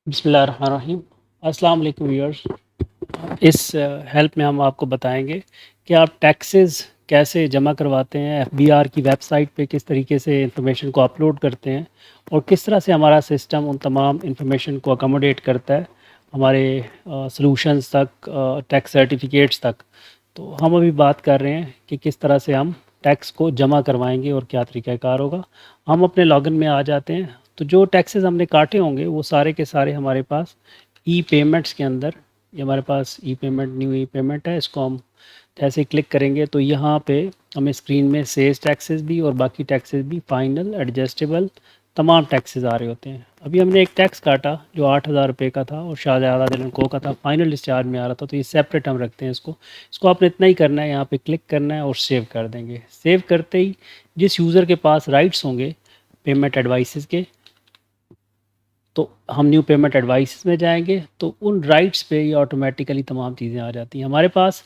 बिस्मिल्लाहिर्रहमानिर्रहीम। अस्सलाम वालेकुम व्यूअर्स। इस हेल्प में हम आपको बताएंगे कि आप टैक्सेस कैसे जमा करवाते हैं, एफबीआर की वेबसाइट पे किस तरीके से इंफॉर्मेशन को अपलोड करते हैं और किस तरह से हमारा सिस्टम उन तमाम इंफॉर्मेशन को अकोमोडेट करता है हमारे सॉल्यूशंस तक, टैक्स सर्टिफिकेट्स तक। तो हम अभी बात कर रहे हैं कि किस तरह से हम टैक्स को जमा करवाएंगे और क्या तरीक़ाकार होगा। हम अपने लॉगिन में आ जाते हैं, तो जो टैक्सेस हमने काटे होंगे वो सारे के सारे हमारे पास ई पेमेंट्स के अंदर, ये हमारे पास ई पेमेंट, न्यू ई पेमेंट है। इसको हम जैसे ही क्लिक करेंगे तो यहाँ पे हमें स्क्रीन में सेल्स टैक्सेस भी और बाकी टैक्सेस भी, फाइनल, एडजस्टेबल, तमाम टैक्सेस आ रहे होते हैं। अभी हमने एक टैक्स काटा जो 8,000 रुपये का था और शाहज़ादा दिलन को का था, फाइनल डिस्चार्ज में आ रहा था, तो ये सेपरेट हम रखते हैं इसको आपने इतना ही करना है, यहाँ पे क्लिक करना है और सेव कर देंगे। सेव करते ही जिस यूज़र के पास राइट्स होंगे पेमेंट एडवाइसेस के, तो हम न्यू पेमेंट एडवाइस में जाएंगे तो उन राइट्स पे ये ऑटोमेटिकली तमाम चीज़ें आ जाती हैं। हमारे पास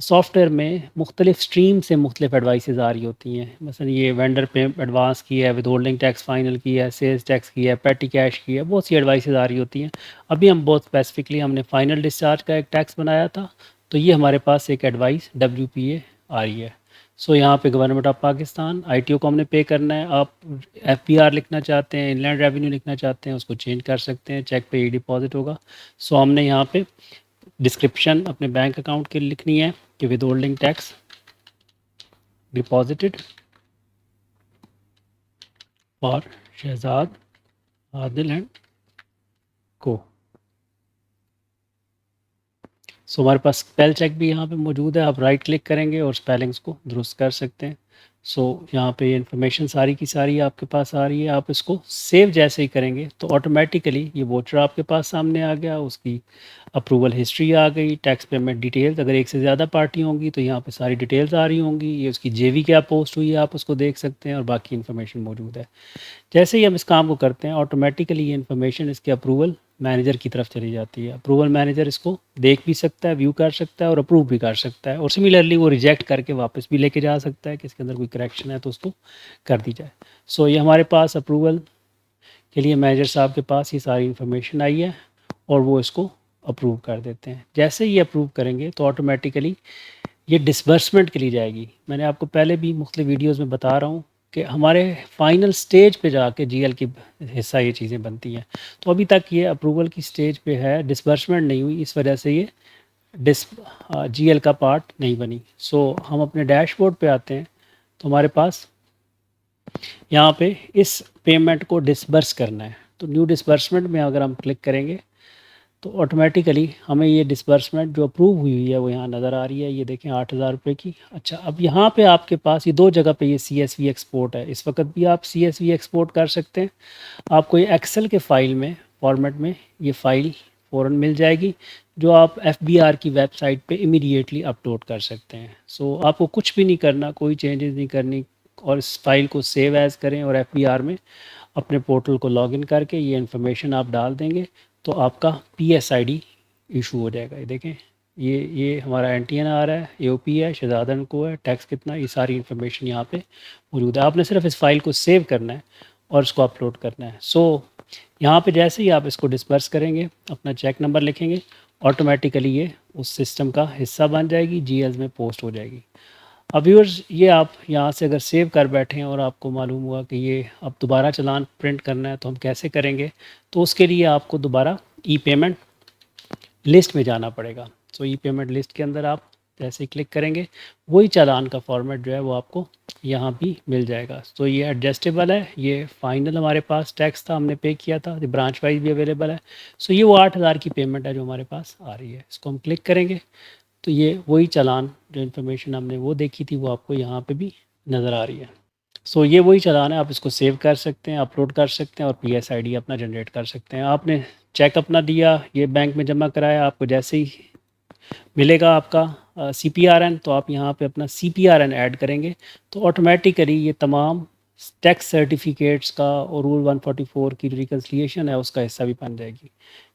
सॉफ्टवेयर में मुख्तलिफ स्ट्रीम से मुख्तलिफ एडवाइसेस आ रही होती हैं। मसलन ये वेंडर पे एडवांस की है, विद होल्डिंग टैक्स फाइनल की है, सेल्स टैक्स की है, पेटी कैश की है, बहुत सी एडवाइसेस आ रही होती हैं। अभी हम बहुत स्पेसिफिकली हमने फाइनल डिस्चार्ज का एक टैक्स बनाया था, तो ये हमारे पास एक एडवाइस WPA आ रही है। सो यहाँ पे गवर्नमेंट ऑफ पाकिस्तान, ITO को हमने पे करना है। आप FBR लिखना चाहते हैं, इनलैंड रेवेन्यू लिखना चाहते हैं, उसको चेंज कर सकते हैं, चेक पे ई डिपॉजिट होगा। सो हमने यहाँ पे डिस्क्रिप्शन अपने बैंक अकाउंट की लिखनी है कि withholding tax deposited for Shahzad Adil and को। सो हमारे पास स्पेल चेक भी यहाँ पे मौजूद है। आप राइट क्लिक करेंगे और स्पेलिंग्स को दुरुस्त कर सकते हैं। सो यहाँ पे ये इन्फॉर्मेशन सारी की सारी आपके पास आ रही है। आप इसको सेव जैसे ही करेंगे तो ऑटोमेटिकली ये वोचर आपके पास सामने आ गया, उसकी अप्रूवल हिस्ट्री आ गई, टैक्स पेमेंट डिटेल्स, अगर एक से ज़्यादा पार्टी होंगी तो यहाँ पे सारी डिटेल्स आ रही होंगी, ये उसकी जेवी क्या पोस्ट हुई है आप उसको देख सकते हैं और बाकी इन्फॉर्मेशन मौजूद है। जैसे ही हम इस काम को करते हैं ऑटोमेटिकली ये इन्फॉर्मेशन इसके अप्रूवल मैनेजर की तरफ चली जाती है। अप्रूवल मैनेजर इसको देख भी सकता है, व्यू कर सकता है और अप्रूव भी कर सकता है, और सिमिलरली वो रिजेक्ट करके वापस भी लेके जा सकता है कि इसके अंदर कोई करेक्शन है तो उसको कर दी जाए। सो ये हमारे पास अप्रूवल के लिए मैनेजर साहब के पास ये सारी इन्फॉर्मेशन आई है और वो इसको अप्रूव कर देते हैं। जैसे ही अप्रूव करेंगे तो ऑटोमेटिकली ये डिसबर्समेंट के लिए जाएगी। मैंने आपको पहले भी मुख्तलिफ वीडियोज़ में बता रहा हूँ कि हमारे फाइनल स्टेज पे जाके GL की हिस्सा ये चीज़ें बनती हैं। तो अभी तक ये अप्रूवल की स्टेज पे है, डिसबर्समेंट नहीं हुई, इस वजह से ये डिस GL का पार्ट नहीं बनी। सो हम अपने डैशबोर्ड पे आते हैं तो हमारे पास यहाँ पे इस पेमेंट को डिसबर्स करना है। तो न्यू डिसबर्समेंट में अगर हम क्लिक करेंगे तो ऑटोमेटिकली हमें ये डिसबर्समेंट जो अप्रूव हुई है वो यहाँ नज़र आ रही है। ये देखें 8,000 रुपये की। अच्छा, अब यहाँ पे आपके पास ये दो जगह पे ये CSV एक्सपोर्ट है। इस वक्त भी आप CSV एक्सपोर्ट कर सकते हैं। आपको ये एक्सेल के फ़ाइल में फॉर्मेट में ये फ़ाइल फ़ौरन मिल जाएगी जो आप FBR की वेबसाइट पे इमीडिएटली अपलोड कर सकते हैं। सो आपको कुछ भी नहीं करना, कोई चेंजेस नहीं करनी, और इस फाइल को सेव एज़ करें और FBR में अपने पोर्टल को लॉगिन करके ये इन्फॉर्मेशन आप डाल देंगे तो आपका PSID इशू हो जाएगा। ये देखें, ये हमारा NTN आ रहा है, AOP है, शहजादन को है, टैक्स कितना, ये सारी इन्फॉर्मेशन यहाँ पे मौजूद है। आपने सिर्फ इस फाइल को सेव करना है और इसको अपलोड करना है। सो यहाँ पे जैसे ही आप इसको डिस्पर्स करेंगे, अपना चेक नंबर लिखेंगे, ऑटोमेटिकली ये उस सिस्टम का हिस्सा बन जाएगी, GL में पोस्ट हो जाएगी। अब व्यूअर्स, ये आप यहाँ से अगर सेव कर बैठे हैं और आपको मालूम हुआ कि ये अब दोबारा चालान प्रिंट करना है तो हम कैसे करेंगे, तो उसके लिए आपको दोबारा ई पेमेंट लिस्ट में जाना पड़ेगा। सो ई पेमेंट लिस्ट के अंदर आप जैसे ही क्लिक करेंगे वही चालान का फॉर्मेट जो है वो आपको यहाँ भी मिल जाएगा। तो ये एडजस्टेबल है, ये फाइनल हमारे पास टैक्स था, हमने पे किया था, ये ब्रांच वाइज भी अवेलेबल है। सो ये वो 8,000 की पेमेंट है जो हमारे पास आ रही है। इसको हम क्लिक करेंगे तो ये वही चालान जो इन्फॉर्मेशन हमने वो देखी थी वो आपको यहाँ पे भी नज़र आ रही है। सो ये वही चालान है, आप इसको सेव कर सकते हैं, अपलोड कर सकते हैं और PSID अपना जनरेट कर सकते हैं। आपने चेक अपना दिया, ये बैंक में जमा कराया, आपको जैसे ही मिलेगा आपका CPRN, तो आप यहाँ पे अपना CPRN ऐड करेंगे तो ऑटोमेटिकली ये तमाम टैक्स सर्टिफिकेट्स का और रूल 144 की जो रिकन्सिलिएशन है उसका हिस्सा भी बन जाएगी।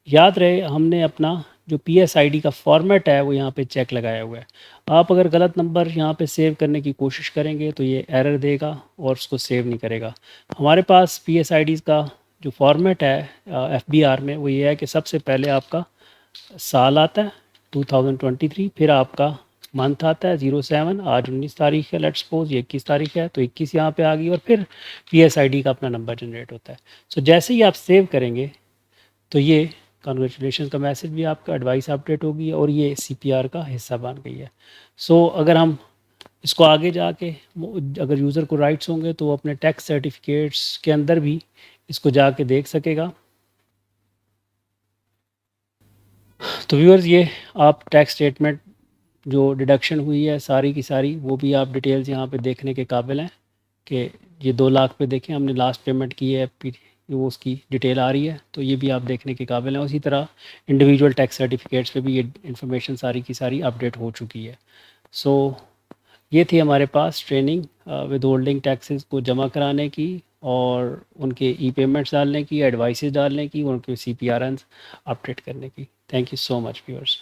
याद रहे, हमने अपना जो PSID का फॉर्मेट है वो यहाँ पे चेक लगाया हुआ है। आप अगर गलत नंबर यहाँ पे सेव करने की कोशिश करेंगे तो ये एरर देगा और उसको सेव नहीं करेगा। हमारे पास PSID का जो फॉर्मेट है एफबीआर में वो ये है कि सबसे पहले आपका साल आता है 2023, फिर आपका मंथ आता है 07, आज 19 तारीख है, लेट्स सपोज ये 21 तारीख है तो 21 यहाँ पे आ गई, और फिर PSID का अपना नंबर जनरेट होता है। सो जैसे ही आप सेव करेंगे तो ये कॉन्ग्रेचुलेशन का मैसेज भी आपका, एडवाइस अपडेट होगी और ये CPR का हिस्सा बन गई है। सो अगर हम इसको आगे जाके अगर यूज़र को राइट्स होंगे तो वो अपने टैक्स सर्टिफिकेट्स के अंदर भी इसको जाके देख सकेगा। तो व्यूअर्स, ये आप टैक्स स्टेटमेंट जो डिडक्शन हुई है सारी की सारी, वो भी आप डिटेल्स यहाँ पे देखने के काबिल हैं कि ये 2 लाख पे देखें हमने लास्ट पेमेंट की है, वो उसकी डिटेल आ रही है, तो ये भी आप देखने के काबिल हैं। उसी तरह इंडिविजुअल टैक्स सर्टिफिकेट्स पे भी ये इन्फॉर्मेशन सारी की सारी अपडेट हो चुकी है। सो ये थी हमारे पास ट्रेनिंग विद होल्डिंग टैक्सेस को जमा कराने की और उनके पेमेंट्स डालने की, एडवाइसेस डालने की, उनके CPRNs अपडेट करने की। Thank you so much viewers.